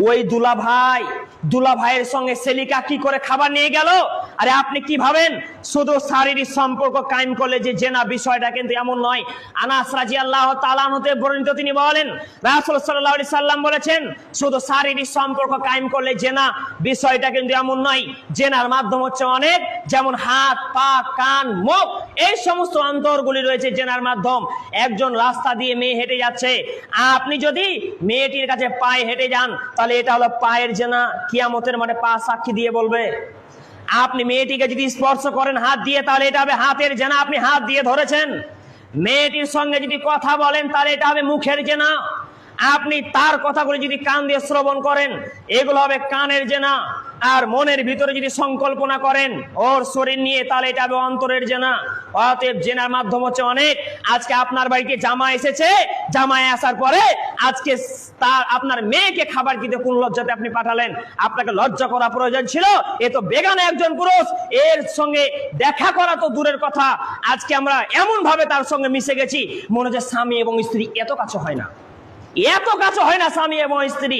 ওই দুলা ভাইয়ের সঙ্গে সেলিকা কি করে খাবার নিয়ে গেল? আরে আপনি কি ভাবেন শুধু শারীরিক সম্পর্ক কায়েম করলে যে জেনা, বিষয়টা কিন্তু এমন নয়। আনাস রাদিয়াল্লাহু তাআলা আনহু বর্ণিত, তিনি বলেন রাসূল সাল্লাল্লাহু আলাইহি সাল্লাম বলেছেন শুধু শারীরিক সম্পর্ক কায়েম করলে জেনা, বিষয়টা কিন্তু এমন নয়। জেনার মাধ্যম হচ্ছে অনেক, যেমন হাত, পা, কান, মুখ, এই সমস্ত অন্তরগুলি রয়েছে জেনার মাধ্যম। একজন রাস্তা দিয়ে মেয়ে হেঁটে যাচ্ছে, আপনি যদি মেয়েটির কাছে পায়ে হেঁটে যান তাহলে এটা হলো পায়ের জেনা, কিয়ামতের মাঠে পা সাক্ষী দিয়ে বলবে। আপনি মেয়েটিকে যদি স্পর্শ করেন হাত দিয়ে তাহলে এটা হবে হাতের জেনা, আপনি হাত দিয়ে ধরেছেন। মেয়েটির সঙ্গে যদি কথা বলেন তাহলে এটা হবে মুখের জেনা। আপনি তার কথাগুলি যদি কান দিয়ে শ্রবণ করেন এগুলো হবে কানের জেনা। আর মনের ভিতরে যদি সংকল্পনা করেন ওর শরীর নিয়ে তাহলে এটা হবে অন্তরের জেনা। অতএব জেনার মাধ্যম হচ্ছে অনেক। আজকে আপনার বাড়িতে জামাই এসেছে, জামাই আসার পরে আজকে তার আপনার মেয়েকে খাবার দিতে কোন লজ্জাতে আপনি পাঠালেন? আপনাকে লজ্জা করা প্রয়োজন ছিল। এ তো বেগানা একজন পুরুষ, এর সঙ্গে দেখা করা তো দূরের কথা, আজকে আমরা এমন ভাবে তার সঙ্গে মিশে গেছি মনে হচ্ছে স্বামী এবং স্ত্রী। এত কাছে হয় না স্বামী এবং স্ত্রী।